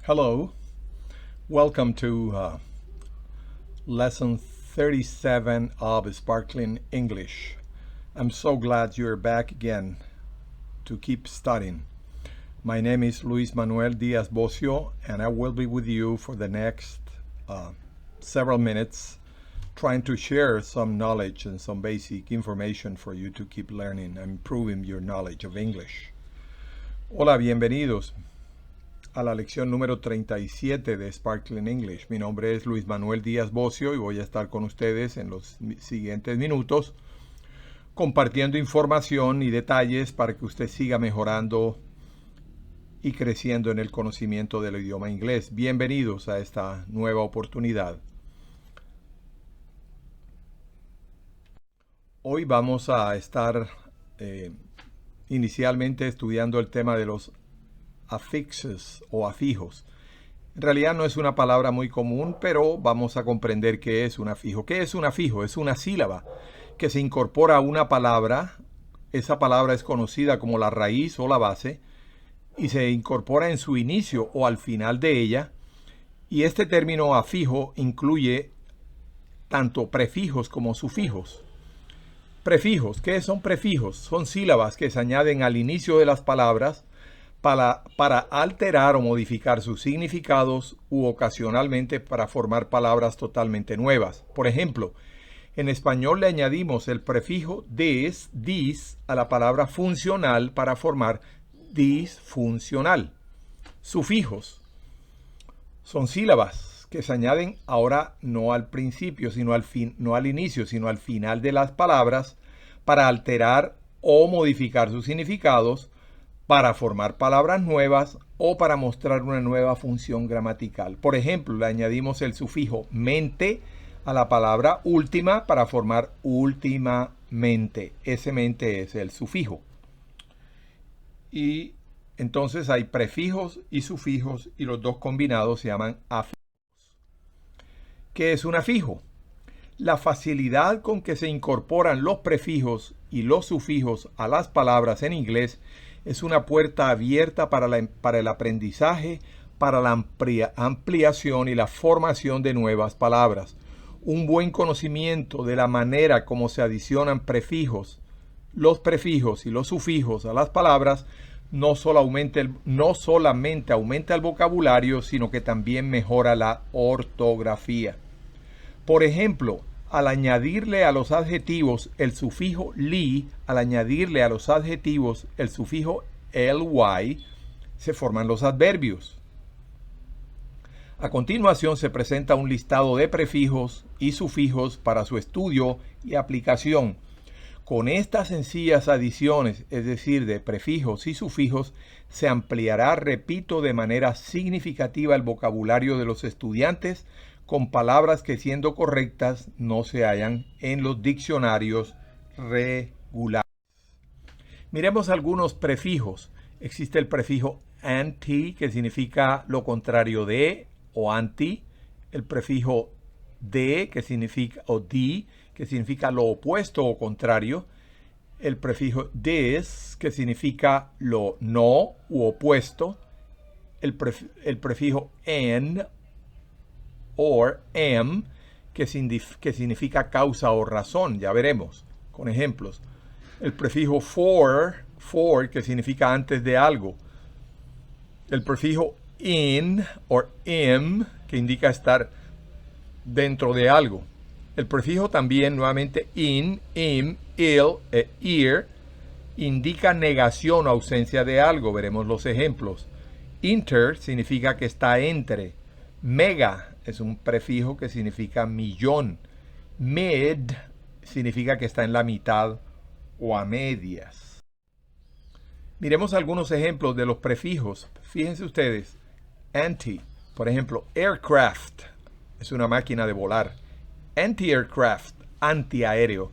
Hello, welcome to lesson 37 of Sparkling English. I'm so glad you're back again to keep studying. My name is Luis Manuel Diaz Bocio, and I will be with you for the next several minutes trying to share some knowledge and some basic information for you to keep learning and improving your knowledge of English. Hola, bienvenidos a la lección número 37 de Sparkling English. Mi nombre es Luis Manuel Díaz Bocio y voy a estar con ustedes en los siguientes minutos compartiendo información y detalles para que usted siga mejorando y creciendo en el conocimiento del idioma inglés. Bienvenidos a esta nueva oportunidad. Hoy vamos a estar inicialmente estudiando el tema de los affixes o afijos. En realidad no es una palabra muy común, pero vamos a comprender qué es un afijo. ¿Qué es un afijo? Es una sílaba que se incorpora a una palabra. Esa palabra es conocida como la raíz o la base y se incorpora en su inicio o al final de ella. Y este término afijo incluye tanto prefijos como sufijos. Prefijos, ¿qué son prefijos? Son sílabas que se añaden al inicio de las palabras para alterar o modificar sus significados u ocasionalmente para formar palabras totalmente nuevas. Por ejemplo, en español le añadimos el prefijo des, dis, a la palabra funcional para formar disfuncional. Sufijos son sílabas que se añaden ahora no al principio, sino no al inicio, sino al final de las palabras para alterar o modificar sus significados, para formar palabras nuevas o para mostrar una nueva función gramatical. Por ejemplo, le añadimos el sufijo mente a la palabra última para formar últimamente. Ese mente es el sufijo. Y entonces hay prefijos y sufijos y los dos combinados se llaman afijos. ¿Qué es un afijo? La facilidad con que se incorporan los prefijos y los sufijos a las palabras en inglés es una puerta abierta para el aprendizaje, para la ampliación y la formación de nuevas palabras. Un buen conocimiento de la manera como se adicionan prefijos, los prefijos y los sufijos a las palabras no solamente aumenta el vocabulario, sino que también mejora la ortografía. Por ejemplo, al añadirle a los adjetivos el sufijo li, al añadirle a los adjetivos el sufijo ly, se forman los adverbios. A continuación se presenta un listado de prefijos y sufijos para su estudio y aplicación. Con estas sencillas adiciones, es decir, de prefijos y sufijos, se ampliará, repito, de manera significativa el vocabulario de los estudiantes con palabras que, siendo correctas, no se hallan en los diccionarios regulares. Miremos algunos prefijos. Existe el prefijo anti, que significa lo contrario de o anti. El prefijo de, que significa, o di, que significa lo opuesto o contrario. El prefijo des, que significa lo no u opuesto. El prefijo en or am, que significa causa o razón. Ya veremos con ejemplos. El prefijo for, que significa antes de algo. El prefijo in or im, que indica estar dentro de algo. El prefijo también, nuevamente, in, im, il e ir, indica negación o ausencia de algo. Veremos los ejemplos. Inter significa que está entre. Mega es un prefijo que significa millón. Mid significa que está en la mitad o a medias. Miremos algunos ejemplos de los prefijos. Fíjense ustedes. Anti, por ejemplo, aircraft es una máquina de volar. Anti-aircraft, antiaéreo.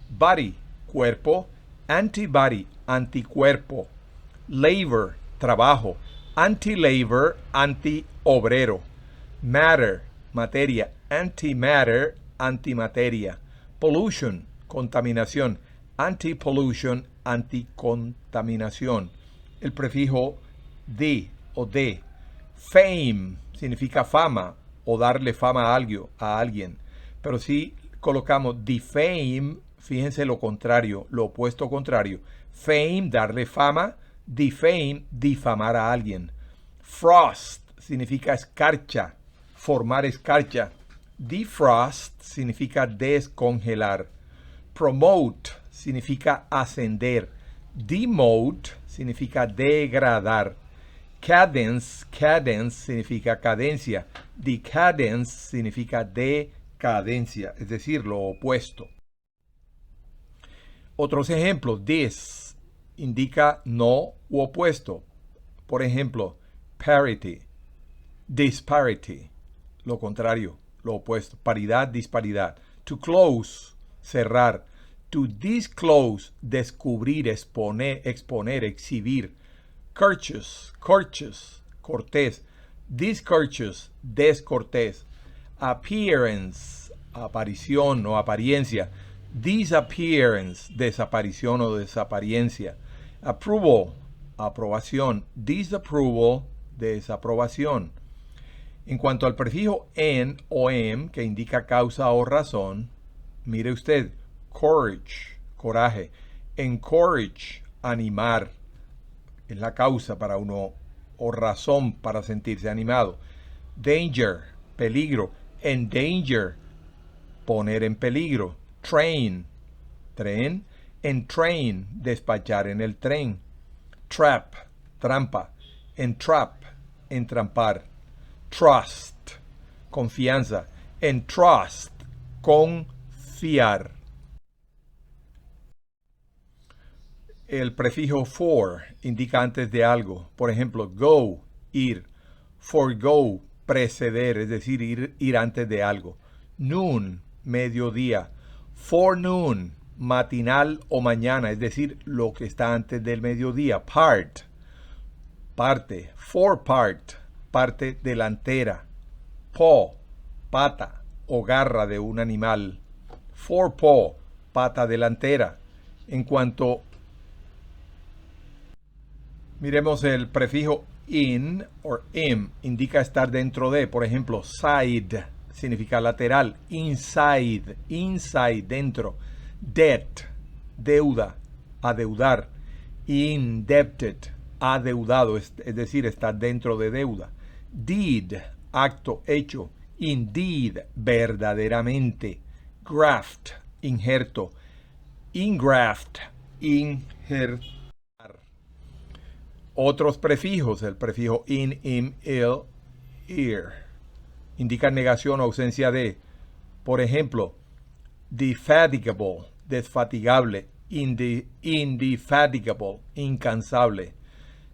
Body, cuerpo. Antibody, anticuerpo. Labor, trabajo. Anti-labor, anti-obrero. Matter, materia. Antimatter, antimateria. Pollution, contaminación. Anti-pollution, anticontaminación. El prefijo de o de. Fame significa fama o darle fama a alguien. Pero si colocamos defame, fíjense lo contrario, lo opuesto contrario. Fame, darle fama. Defame, difamar a alguien. Frost significa escarcha, formar escarcha. Defrost significa descongelar. Promote significa ascender. Demote significa degradar. Cadence significa cadencia. Decadence significa decadencia, es decir, lo opuesto. Otros ejemplos. This indica no u opuesto. Por ejemplo, parity, disparity, lo contrario, lo opuesto. Paridad, disparidad. To close, cerrar. To disclose, descubrir, exponer, exhibir. Courteous, cortés. Discourteous, descortés. Appearance, aparición o apariencia. Disappearance, desaparición o desaparencia. Approval, aprobación. Disapproval, desaprobación. En cuanto al prefijo en o em, que indica causa o razón, mire usted, courage, coraje. Encourage, animar. Es la causa para uno o razón para sentirse animado. Danger, peligro. Endanger, poner en peligro. Train, tren. Entrain, despachar en el tren. Trap, trampa. Entrap, entrampar. Trust, confianza. Entrust, confiar. El prefijo for indica antes de algo. Por ejemplo, go, ir. Forgo, preceder, es decir, ir antes de algo. Noon, mediodía. Forenoon, matinal o mañana, es decir, lo que está antes del mediodía. Part, parte. Forepart, parte delantera. Paw, pata o garra de un animal. Forepaw, pata delantera. En cuanto miremos el prefijo in o im, indica estar dentro de. Por ejemplo, side significa lateral. Inside, dentro. Debt, deuda, adeudar. Indebted, adeudado, es decir, está dentro de deuda. Deed, acto, hecho. Indeed, verdaderamente. Graft, injerto. Ingraft, injertar. Otros prefijos, el prefijo in, im, il, ear, indica negación o ausencia de. Por ejemplo, defatigable, desfatigable. Indefatigable, incansable.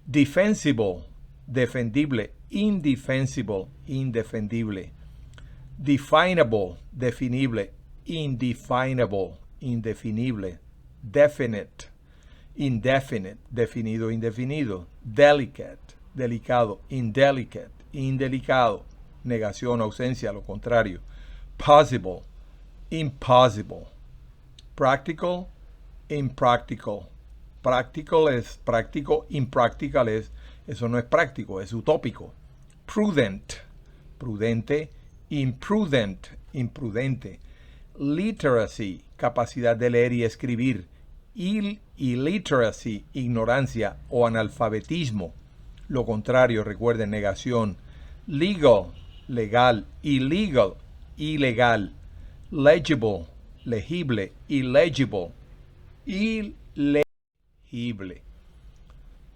Defensible, defendible. Indefensible, indefendible. Definable, definible. Indefinable, indefinible. Definite, indefinite, definido, indefinido. Delicate, delicado. Indelicate, indelicado. Negación, ausencia, lo contrario. Possible, impossible. Practical, impractical. Practical es práctico, impractical es, eso no es práctico, es utópico. Prudent, prudente. Imprudent, imprudente. Literacy, capacidad de leer y escribir. Illiteracy, ignorancia o analfabetismo. Lo contrario, recuerden, negación. Legal, legal. Illegal, ilegal. Legible, legible. Illegible, ilegible.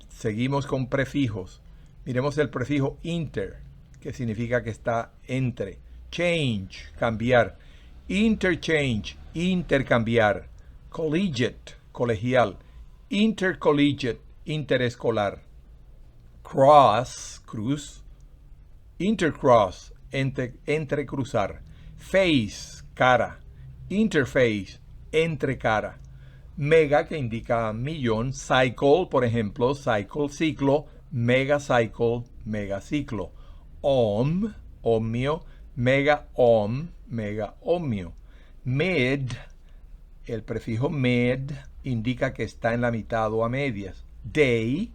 Seguimos con prefijos. Miremos el prefijo inter, que significa que está entre. Change, cambiar. Interchange, intercambiar. Collegiate, colegial. Intercollegiate, interescolar. Cross, cruz. Intercross, entrecruzar. Face, cara. Interface, entrecara. Mega, que indica millón. Cycle, por ejemplo, cycle, ciclo. Megacycle, megaciclo. Ohm, ohmio. Mega ohm, mega ohmio. Mid, el prefijo med indica que está en la mitad o a medias. Day,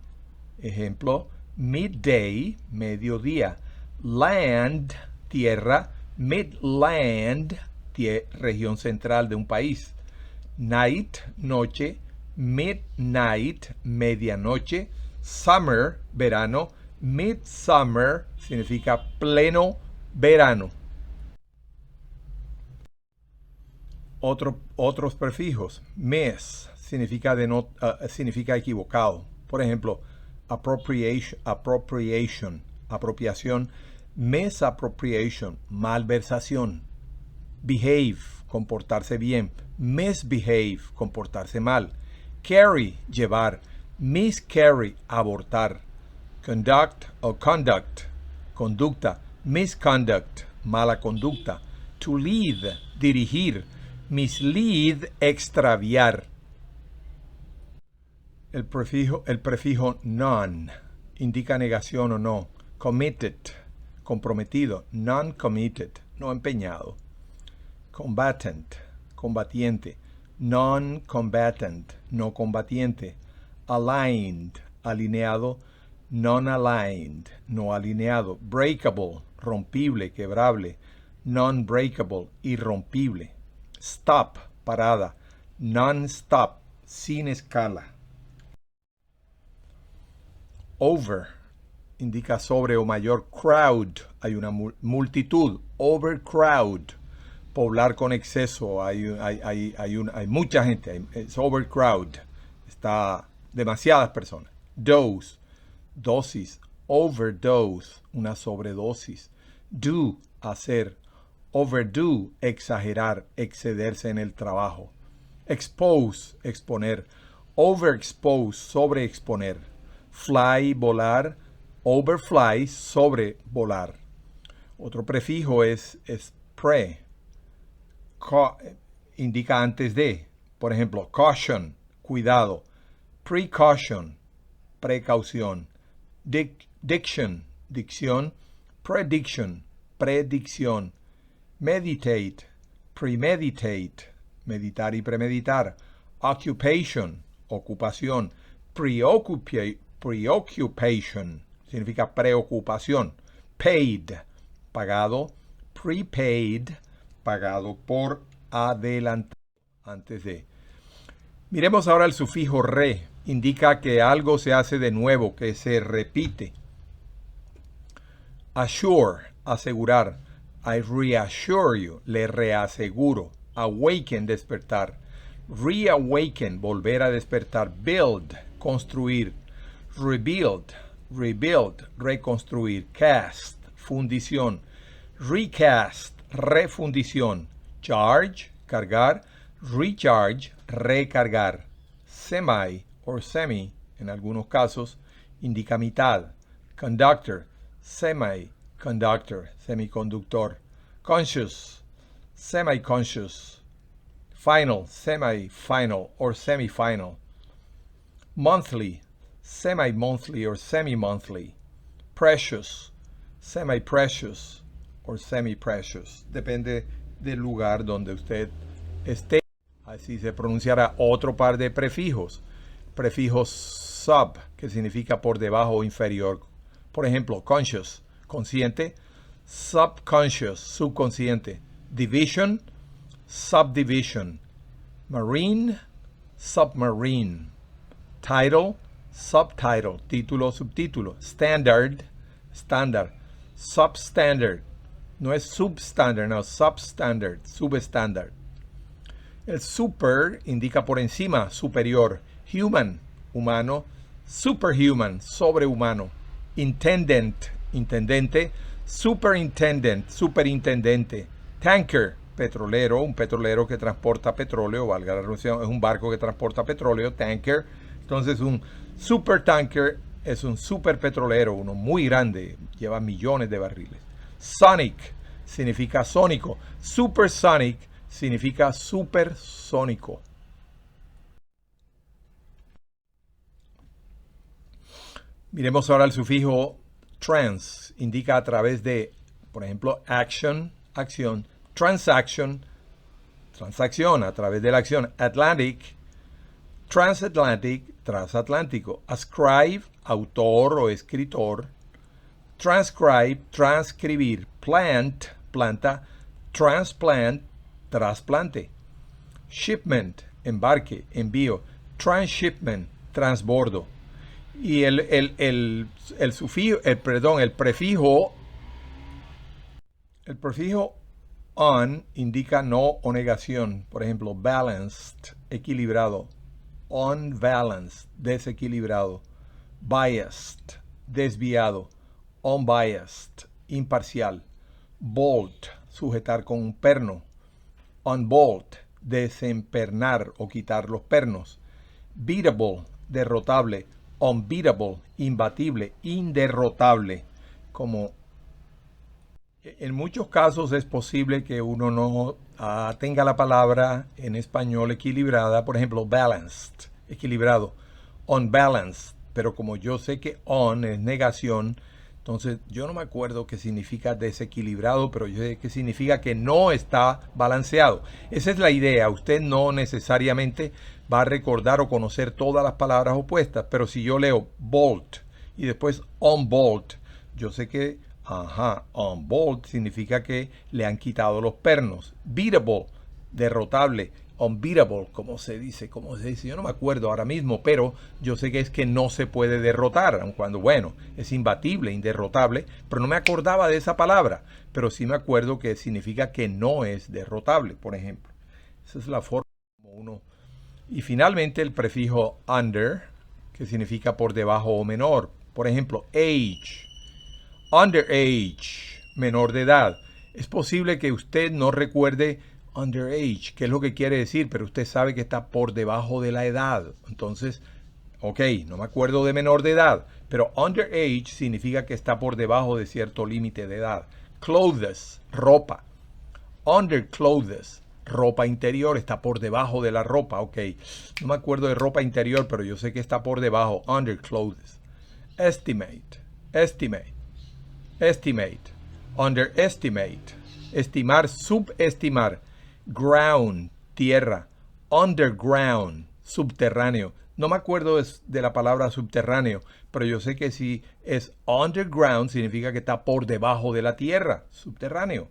ejemplo, Midday, mediodía. Land, tierra. Midland, región central de un país. Night, noche. Midnight, medianoche. Summer, verano. Midsummer significa pleno verano. Otros prefijos. Miss significa, significa equivocado. Por ejemplo, apropriation, apropiación. Misappropriation, malversación. Behave, comportarse bien. Misbehave, comportarse mal. Carry, llevar. Miscarry, abortar. Conduct o conduct, conducta. Misconduct, mala conducta. To lead, dirigir. Mislead, extraviar. El prefijo non indica negación o no. Committed, comprometido. Non-committed, no empeñado. Combatant, combatiente. Non-combatant, no combatiente. Aligned, alineado. Non-aligned, no alineado. Breakable, rompible, quebrable. Non-breakable, irrompible. Stop, parada. Non-stop, sin escala. Over, indica sobre o mayor. Crowd, hay una multitud. Overcrowd, poblar con exceso. Hay mucha gente. Es overcrowd, está demasiadas personas. Dose, dosis. Overdose, una sobredosis. Do, hacer. Overdo, exagerar, excederse en el trabajo. Expose, exponer. Overexpose, sobreexponer. Fly, volar. Overfly, sobrevolar. Otro prefijo es pre. Indica antes de. Por ejemplo, caution, cuidado. Precaution, precaución. Diction, dicción. Prediction, predicción. Meditate, premeditate, meditar y premeditar. Occupation, ocupación. Preoccupation, significa preocupación. Paid, pagado. Prepaid, pagado por adelantado, antes de. Miremos ahora el sufijo re. Indica que algo se hace de nuevo, que se repite. Assure, asegurar. I reassure you, le reaseguro. Awaken, despertar. Reawaken, volver a despertar. Build, construir. Rebuild, reconstruir. Cast, fundición. Recast, refundición. Charge, cargar. Recharge, recargar. Semi o semi, en algunos casos, indica mitad. Conductor, semiconductor, semiconductor. Conscious, semi-conscious. Final, semi-final or semi-final. Monthly, semi-monthly or semi-monthly. Precious, semi-precious or semi-precious. Depende del lugar donde usted esté. Así se pronunciará. Otro par de prefijos. Prefijo sub, que significa por debajo o inferior. Por ejemplo, conscious, consciente. Subconscious, subconsciente. Division, subdivision. Marine, submarine. Title, subtitle, título, subtítulo. Standard, estándar. Substandard, no es substandard, no, substandard, subestándar. El super indica por encima, superior. Human, humano. Superhuman, sobrehumano. Intendant, intendente. Superintendent, superintendente. Tanker, petrolero, un petrolero que transporta petróleo, valga la redundancia, es un barco que transporta petróleo, tanker. Entonces un supertanker es un super petrolero, uno muy grande, lleva millones de barriles. Sonic significa sónico. Supersonic significa supersónico. Miremos ahora el sufijo trans. Indica a través de, por ejemplo, action, acción. Transaction, transacción, a través de la acción. Atlantic, transatlantic, transatlántico. Ascribe, autor o escritor. Transcribe, transcribir. Plant, planta. Transplant, trasplante. Shipment, embarque, envío. Transshipment, transbordo. Y el prefijo on indica no o negación. Por ejemplo, balanced, equilibrado. Unbalanced, desequilibrado. Biased, desviado. Unbiased, imparcial. Bolt, sujetar con un perno. Unbolt, desempernar o quitar los pernos. Beatable, derrotable. Unbeatable, imbatible, inderrotable. Como en muchos casos es posible que uno no tenga la palabra en español equilibrada. Por ejemplo, balanced, equilibrado. Unbalanced, pero como yo sé que on es negación, entonces yo no me acuerdo qué significa desequilibrado, pero yo sé que significa que no está balanceado. Esa es la idea. Usted no necesariamente va a recordar o conocer todas las palabras opuestas, pero si yo leo bolt y después unbolt, yo sé que unbolt significa que le han quitado los pernos. Beatable, derrotable. Unbeatable, como se dice, yo no me acuerdo ahora mismo, pero yo sé que es que no se puede derrotar, aun cuando, bueno, es imbatible, inderrotable, pero no me acordaba de esa palabra, pero sí me acuerdo que significa que no es derrotable, por ejemplo. Esa es la forma como uno. Y finalmente el prefijo under, que significa por debajo o menor. Por ejemplo, age, underage, menor de edad. Es posible que usted no recuerde underage, qué es lo que quiere decir, pero usted sabe que está por debajo de la edad. Entonces, ok, no me acuerdo de menor de edad, pero underage significa que está por debajo de cierto límite de edad. Clothes, ropa. Underclothes, ropa interior, está por debajo de la ropa. Ok, no me acuerdo de ropa interior, pero yo sé que está por debajo. Underclothes. Estimate, estimate, estimate. Underestimate, estimar, subestimar. Ground, tierra. Underground, subterráneo. No me acuerdo de la palabra subterráneo, pero yo sé que si es underground significa que está por debajo de la tierra, subterráneo.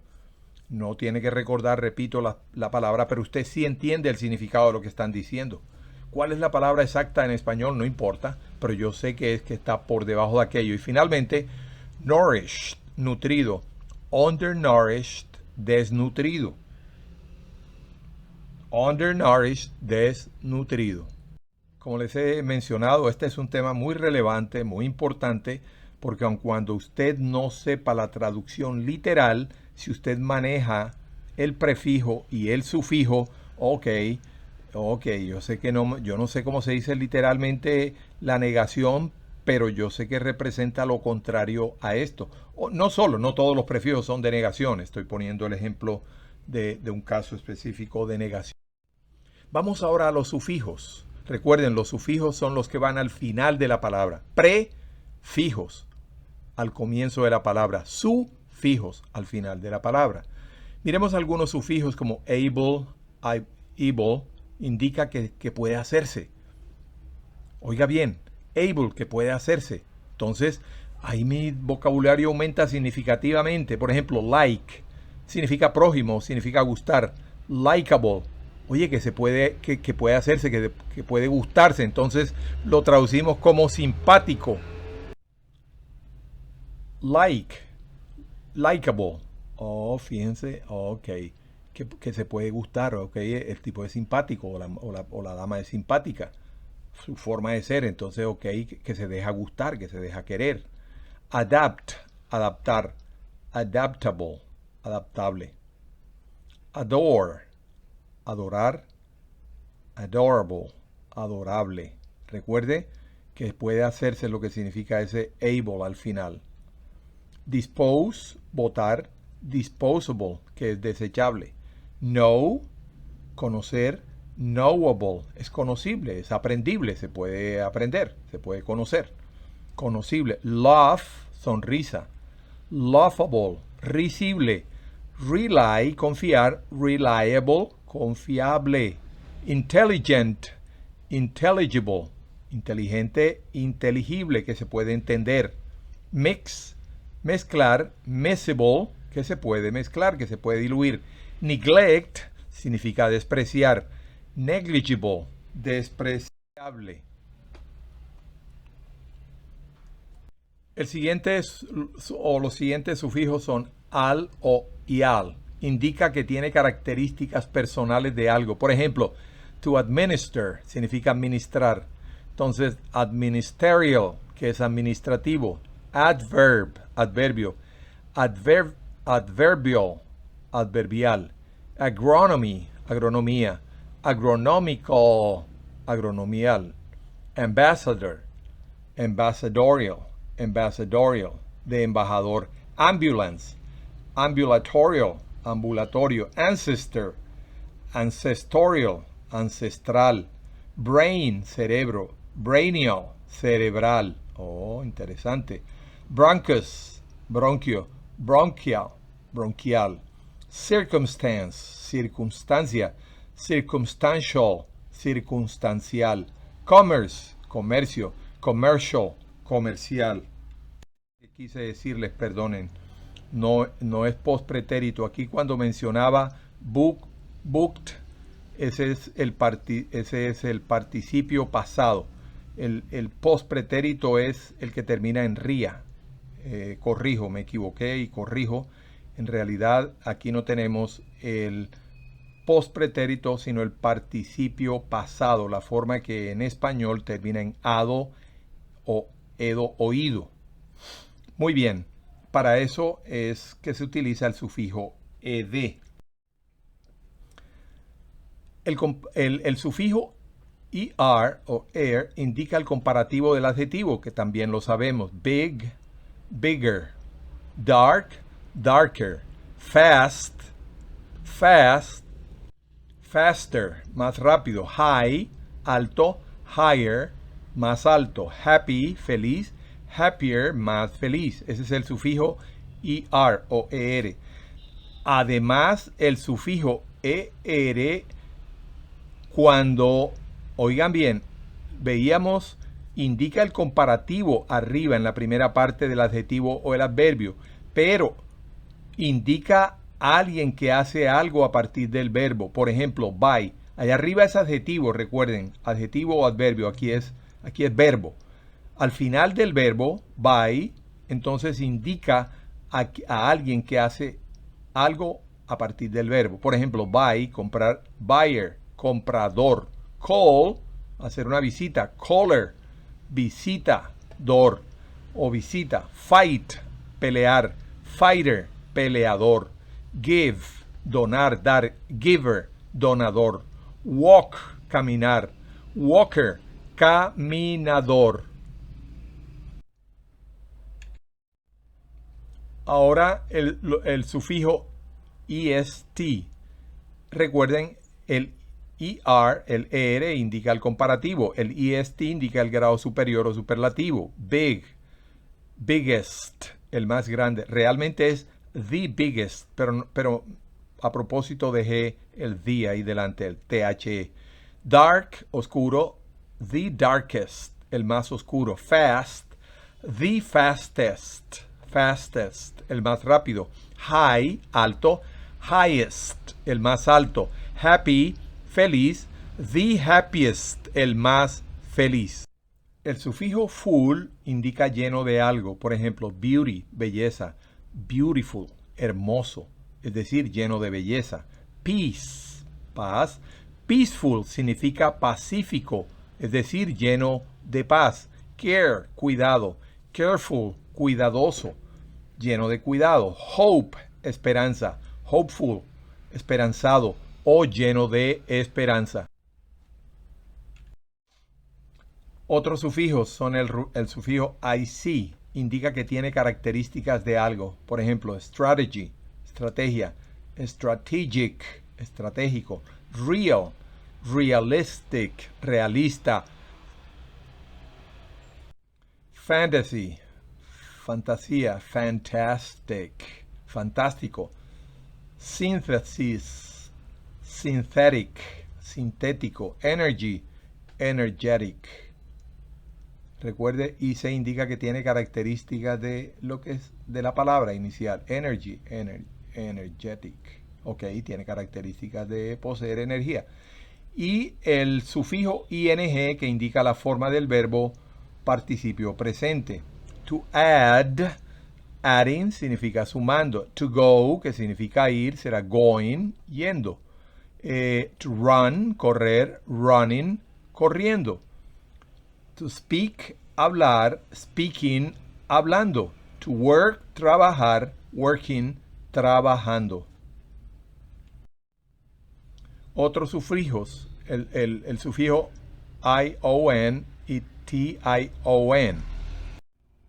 No tiene que recordar, repito, la palabra, pero usted sí entiende el significado de lo que están diciendo. ¿Cuál es la palabra exacta en español? No importa, pero yo sé que es que está por debajo de aquello. Y finalmente, nourished, nutrido. Undernourished, desnutrido. Undernourished, desnutrido. Como les he mencionado, este es un tema muy relevante, muy importante, porque aun cuando usted no sepa la traducción literal, si usted maneja el prefijo y el sufijo, ok, yo sé que yo no sé cómo se dice literalmente la negación, pero yo sé que representa lo contrario a esto. No todos los prefijos son de negación, estoy poniendo el ejemplo de un caso específico de negación. Vamos ahora a los sufijos. Recuerden, los sufijos son los que van al final de la palabra. Prefijos al comienzo de la palabra. Sufijos al final de la palabra. Miremos algunos sufijos como able, indica que puede hacerse. Oiga bien, able, que puede hacerse. Entonces, ahí mi vocabulario aumenta significativamente. Por ejemplo, like, significa prójimo, significa gustar. Likeable, oye, que puede hacerse, que puede gustarse. Entonces lo traducimos como simpático. Likeable. Oh, fíjense, ok. Que se puede gustar, ok. El tipo es simpático o la dama es simpática. Su forma de ser, entonces, ok, que se deja gustar, que se deja querer. Adapt, adaptar. Adaptable, adaptable. Adore, adorar. Adorable, adorable. Recuerde que puede hacerse lo que significa ese able al final. Dispose, botar. Disposable, que es desechable. Know, conocer. Knowable, es conocible, es aprendible, se puede aprender, se puede conocer. Conocible. Laugh, sonrisa. Laughable, risible. Rely, confiar. Reliable, confiable. Intelligent, intelligible, inteligente, inteligible, que se puede entender. Mix, mezclar. Miscible, que se puede mezclar, que se puede diluir. Neglect significa despreciar. Negligible, despreciable. El siguiente los siguientes sufijos son al o ial. Indica que tiene características personales de algo. Por ejemplo, to administer significa administrar. Entonces, administerial, que es administrativo. Adverb, adverbio. Adverbial, adverbial. Agronomy, agronomía. Agronomical, agronomial. Ambassador, ambassadorial, ambassadorial, de embajador. Ambulance, ambulatorial, ambulatorio. Ancestor, ancestorial, ancestral. Brain, cerebro. Brainial, cerebral. Oh, interesante. Bronchus, bronquio. Bronchial, bronquial. Circumstance, circunstancia. Circumstantial, circunstancial. Commerce, comercio. Commercial, comercial. Quise decirles, perdonen, no es postpretérito. Aquí cuando mencionaba booked, ese es el participio pasado. El postpretérito es el que termina en ría. Corrijo, me equivoqué y corrijo. En realidad aquí no tenemos el postpretérito, sino el participio pasado, la forma que en español termina en ado o edo, oído. Muy bien, para eso es que se utiliza el sufijo ed. El sufijo er o er indica el comparativo del adjetivo, que también lo sabemos. Big, bigger. Dark, darker. Fast, fast. Faster, más rápido. High, alto. Higher, más alto. Happy, feliz. Happier, más feliz. Ese es el sufijo er o er. Además, el sufijo er, cuando, oigan bien, veíamos, indica el comparativo arriba en la primera parte del adjetivo o el adverbio, pero indica a alguien que hace algo a partir del verbo. Por ejemplo, by. Allá arriba es adjetivo, recuerden, adjetivo o adverbio, aquí es verbo. Al final del verbo, by, entonces indica a alguien que hace algo a partir del verbo. Por ejemplo, buy, comprar. Buyer, comprador. Call, hacer una visita. Caller, visitador o visita. Fight, pelear. Fighter, peleador. Give, donar, dar. Giver, donador. Walk, caminar. Walker, caminador. Ahora el sufijo est. Recuerden, el er indica el comparativo. El est indica el grado superior o superlativo. Big, biggest, el más grande. Realmente es the biggest, pero a propósito dejé el the ahí delante, el the. Dark, oscuro. The darkest, el más oscuro. Fast, the fastest. Fastest, el más rápido. High, alto. Highest, el más alto. Happy, feliz. The happiest, el más feliz. El sufijo full indica lleno de algo. Por ejemplo, beauty, belleza. Beautiful, hermoso, es decir, lleno de belleza. Peace, paz. Peaceful significa pacífico, es decir, lleno de paz. Care, cuidado. Careful, cuidadoso, lleno de cuidado. Hope, esperanza. Hopeful, esperanzado o lleno de esperanza. Otros sufijos son el sufijo ic, indica que tiene características de algo. Por ejemplo, strategy, estrategia. Strategic, estratégico. Real, realistic, realista. Fantasy, fantasía. Fantastic, fantástico. Synthesis, synthetic, sintético. Energy, energetic. Recuerde, y se indica que tiene características de lo que es de la palabra inicial, energy, energetic. Ok, tiene características de poseer energía. Y el sufijo ing que indica la forma del verbo participio presente. To add, adding significa sumando. To go, que significa ir, será going, yendo. To run, correr, running, corriendo. To speak, hablar, speaking, hablando. To work, trabajar, working, trabajando. Otros sufijos, el sufijo ion y tion.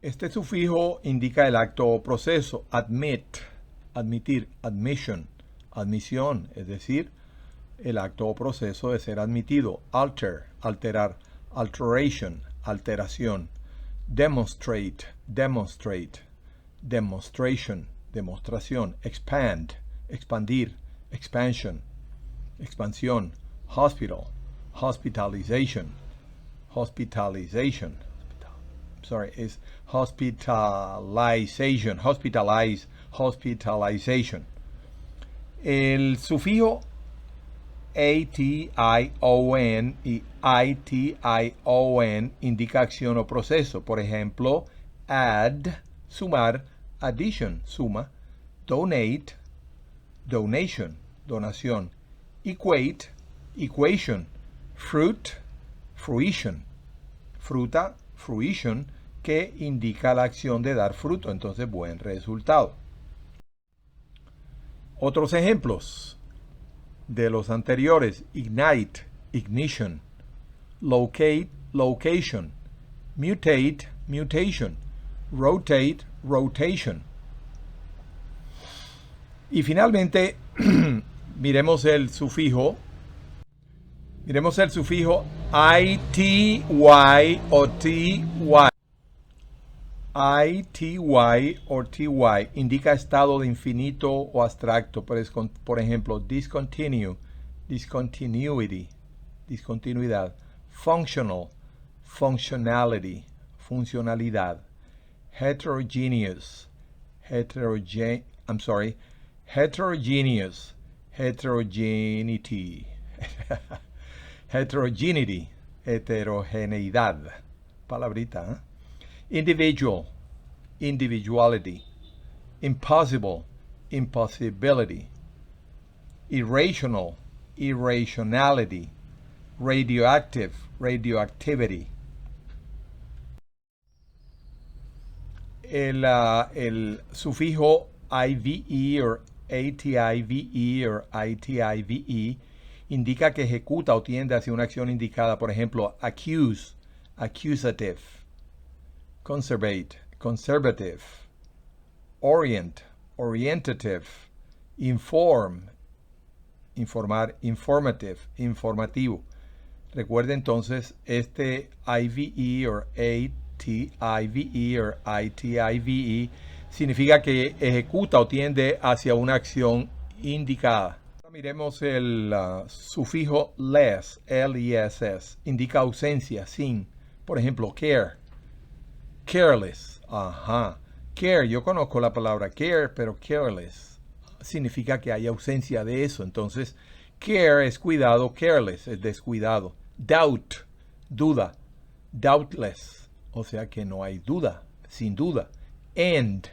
Este sufijo indica el acto o proceso. Admit, admitir, admission, admisión, es decir, el acto o proceso de ser admitido. Alter, alterar, alteration, alteración. Demonstrate, demonstrate, demonstration, demostración. Expand, expandir, expansion, expansión. Hospital, hospitalization, hospitalization. Sorry, is hospitalization, hospitalize, hospitalization. El sufijo ation y ition indica acción o proceso. Por ejemplo, add, sumar, addition, suma. Donate, donation, donación. Equate, equation. Fruit, fruition. Fruta, fruition, que indica la acción de dar fruto, entonces buen resultado. Otros ejemplos de los anteriores: ignite, ignition, locate, location, mutate, mutation, rotate, rotation. Y finalmente, miremos el sufijo ity o ty. Ity o ty indica estado de infinito o abstracto. Por ejemplo, discontinue, discontinuity, discontinuidad. Functional, functionality, funcionalidad. Heterogeneous, heterogeneous, heterogeneity. Heterogeneity, heterogeneidad. Palabrita, ¿eh? Individual, individuality. Impossible, impossibility. Irrational, irrationality. Radioactive, radioactivity. El sufijo ive o ative o itive indica que ejecuta o tiende hacia una acción indicada. Por ejemplo, accuse, accusative. Conservate, conservative. Orient, orientative. Inform, informar, informative, informativo. Recuerde entonces, este ive o ative o itive significa que ejecuta o tiende hacia una acción indicada. Miremos el sufijo less, less, indica ausencia, sin. Por ejemplo, care, careless. Ajá. Care, yo conozco la palabra care, pero careless significa que hay ausencia de eso. Entonces, care es cuidado, careless es descuidado. Doubt, duda. Doubtless, o sea que no hay duda, sin duda. End,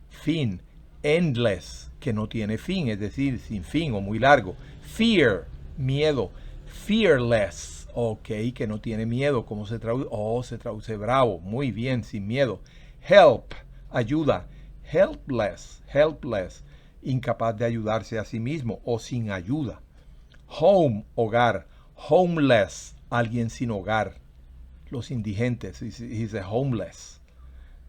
fin. Endless, que no tiene fin, es decir, sin fin o muy largo. Fear, miedo. Fearless, ok, que no tiene miedo. ¿Cómo se traduce? Oh, se traduce bravo. Muy bien, sin miedo. Help, ayuda. Helpless, helpless, incapaz de ayudarse a sí mismo o sin ayuda. Home, hogar. Homeless, alguien sin hogar. Los indigentes, dice homeless.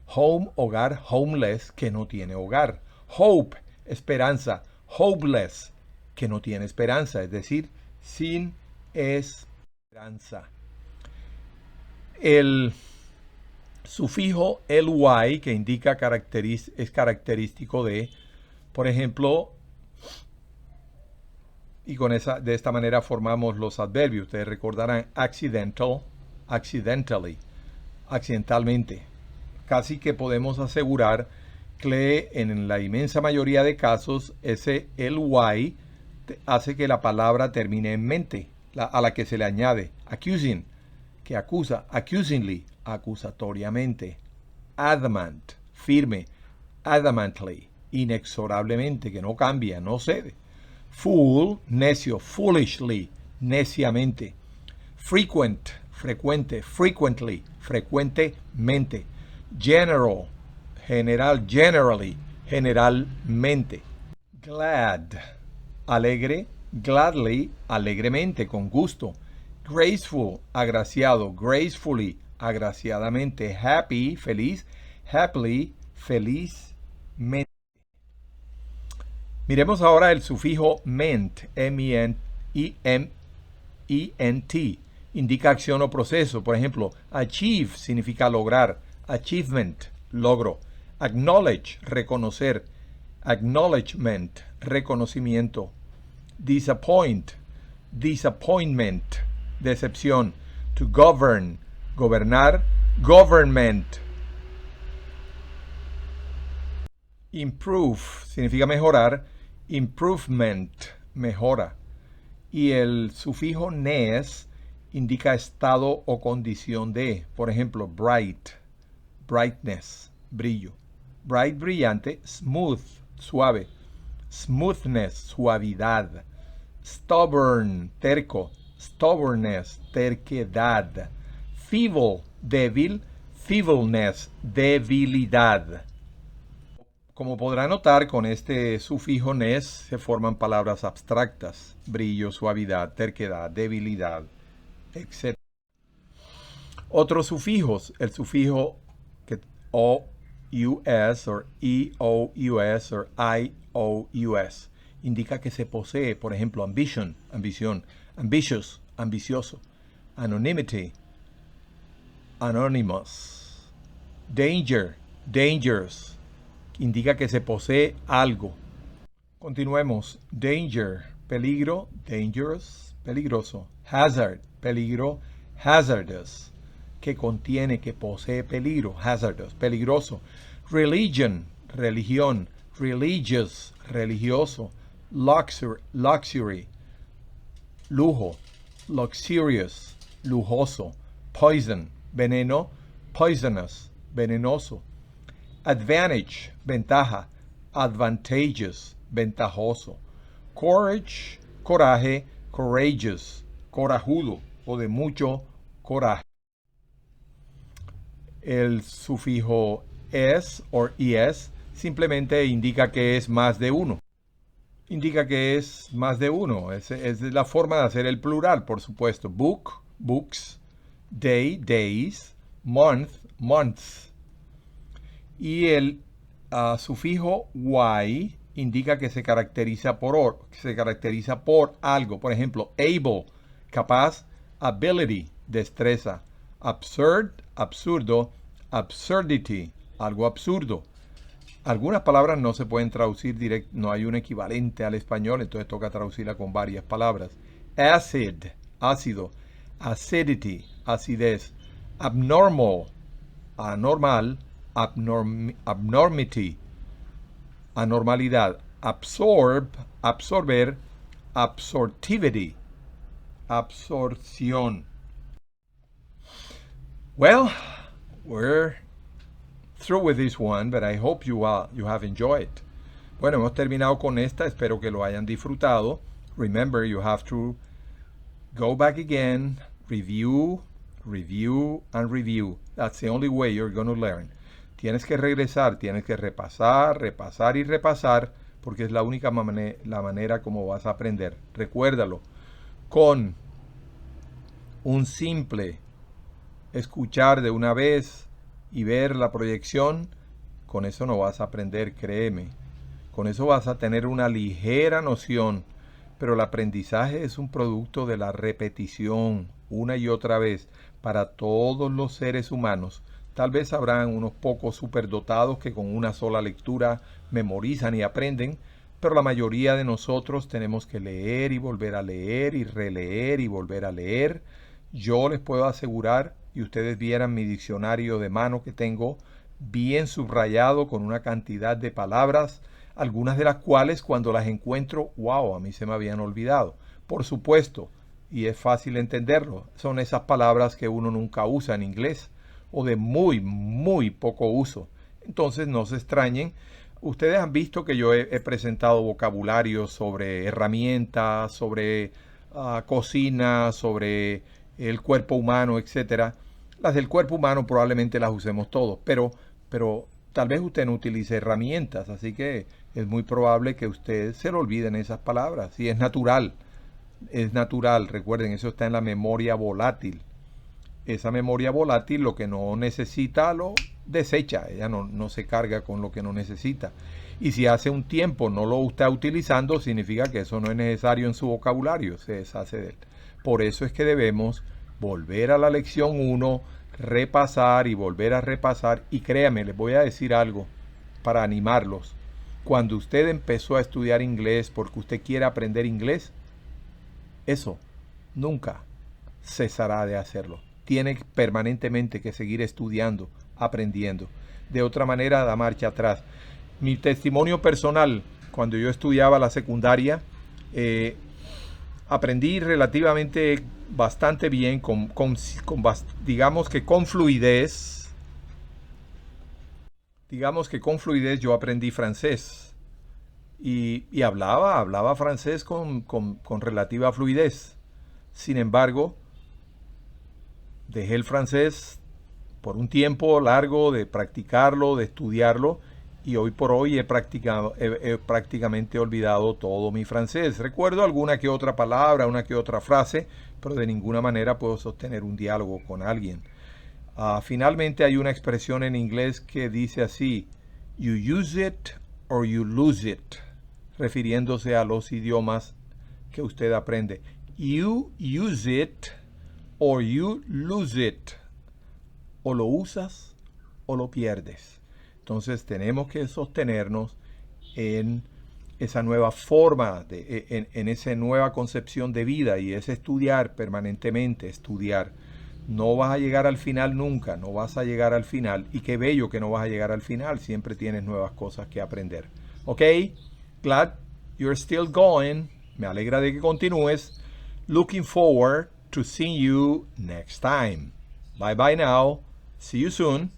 Home, hogar, homeless, que no tiene hogar. Hope, esperanza. Hopeless, que no tiene esperanza, es decir, sin esperanza. El sufijo ly, que indica es característico de, por ejemplo, y de esta manera formamos los adverbios. Ustedes recordarán accidental, accidentally. accidentalmente. Casi que podemos asegurar que en la inmensa mayoría de casos ese ly hace que la palabra termine en mente, a la que se le añade accusing, que acusa, accusingly, acusatoriamente, adamant, firme, adamantly, inexorablemente, que no cambia, no cede. Fool, necio, foolishly, neciamente. Frequent, frecuente, frequently, frecuentemente. General, general, generally, generalmente. Glad, alegre, gladly, alegremente, con gusto. Graceful, agraciado, gracefully, agraciadamente. Happy, feliz, happily, felizmente. Miremos ahora el sufijo ment, M-E-N-T, indica acción o proceso. Por ejemplo, achieve significa lograr, achievement, logro. Acknowledge, reconocer, acknowledgement, reconocimiento. Disappoint, disappointment, decepción. To govern, gobernar, government. Improve significa mejorar, improvement, mejora. Y el sufijo nes indica estado o condición de, por ejemplo, bright, brightness, brillo. Bright, brillante. Smooth, suave. Smoothness, suavidad. Stubborn, terco. Stubbornness, terquedad. Feeble, débil. Feebleness, debilidad. Como podrá notar, con este sufijo nes se forman palabras abstractas: brillo, suavidad, terquedad, debilidad, etc. Otros sufijos, el sufijo OUS o EOUS o IOUS, indica que se posee, por ejemplo, ambition, ambición, ambitious, ambicioso, anonymity, anonymous, danger, dangerous, indica que se posee algo. Continuemos. Danger, peligro, dangerous, peligroso. Hazard, peligro, hazardous, que contiene, que posee peligro, hazardous, peligroso. Religion, religión, religious, religioso. Luxury, lujo, luxurious, lujoso. Poison, veneno, poisonous, venenoso. Advantage, ventaja, advantageous, ventajoso. Courage, coraje, courageous, corajudo o de mucho coraje. El sufijo es o es simplemente indica que es más de uno. Indica que es más de uno. Es la forma de hacer el plural, por supuesto. Book, books. Day, days. Month, months. Y el sufijo y indica que se caracteriza por algo. Por ejemplo, able, capaz, ability, destreza. Absurd, absurdo, absurdity, algo absurdo. Algunas palabras no se pueden traducir directo, no hay un equivalente al español, entonces toca traducirla con varias palabras. Acid, ácido. Acidity, acidez. Abnormal, anormal. Abnormity, anormalidad. Absorb, absorber. Absorptivity, absorción. Well, we're through with this one, but I hope you have enjoyed it. Bueno, hemos terminado con esta. Espero que lo hayan disfrutado. Remember, you have to go back again, review, and review. That's the only way you're going to learn. Tienes que regresar, tienes que repasar y repasar, porque es la única manera como vas a aprender. Recuérdalo, con un simple escuchar de una vez y ver la proyección, con eso no vas a aprender, créeme. Con eso vas a tener una ligera noción, pero el aprendizaje es un producto de la repetición una y otra vez para todos los seres humanos. Tal vez habrán unos pocos superdotados que con una sola lectura memorizan y aprenden, pero la mayoría de nosotros tenemos que leer y volver a leer y releer y volver a leer. Yo les puedo asegurar, y ustedes vieran mi diccionario de mano que tengo bien subrayado con una cantidad de palabras, algunas de las cuales cuando las encuentro, wow, a mí se me habían olvidado. Por supuesto, y es fácil entenderlo, son esas palabras que uno nunca usa en inglés o de muy, muy poco uso. Entonces no se extrañen. Ustedes han visto que yo he presentado vocabulario sobre herramientas, sobre cocina, sobre el cuerpo humano, etcétera. Las del cuerpo humano probablemente las usemos todos, pero tal vez usted no utilice herramientas, así que es muy probable que usted se le olviden esas palabras. Y es natural, recuerden, eso está en la memoria volátil. Esa memoria volátil lo que no necesita lo desecha, ella no se carga con lo que no necesita. Y si hace un tiempo no lo está utilizando, significa que eso no es necesario en su vocabulario, se deshace de él. Por eso es que debemos volver a la lección 1, repasar y volver a repasar. Y créanme, les voy a decir algo para animarlos. Cuando usted empezó a estudiar inglés porque usted quiere aprender inglés, eso nunca cesará de hacerlo. Tiene permanentemente que seguir estudiando, aprendiendo. De otra manera, da marcha atrás. Mi testimonio personal, cuando yo estudiaba la secundaria, aprendí relativamente bastante bien, digamos que con fluidez. Digamos que con fluidez yo aprendí francés. Y hablaba francés con relativa fluidez. Sin embargo, dejé el francés por un tiempo largo de practicarlo, de estudiarlo, y hoy por hoy he prácticamente olvidado todo mi francés. Recuerdo alguna que otra palabra, una que otra frase, pero de ninguna manera puedo sostener un diálogo con alguien. Finalmente hay una expresión en inglés que dice así: you use it or you lose it, refiriéndose a los idiomas que usted aprende. You use it or you lose it. O lo usas o lo pierdes. Entonces tenemos que sostenernos en esa nueva forma, en esa nueva concepción de vida, y es estudiar permanentemente, estudiar. No vas a llegar al final nunca, no vas a llegar al final. Y qué bello que no vas a llegar al final, siempre tienes nuevas cosas que aprender. ¿Ok? Glad you're still going. Me alegra de que continúes. Looking forward to seeing you next time. Bye bye now. See you soon.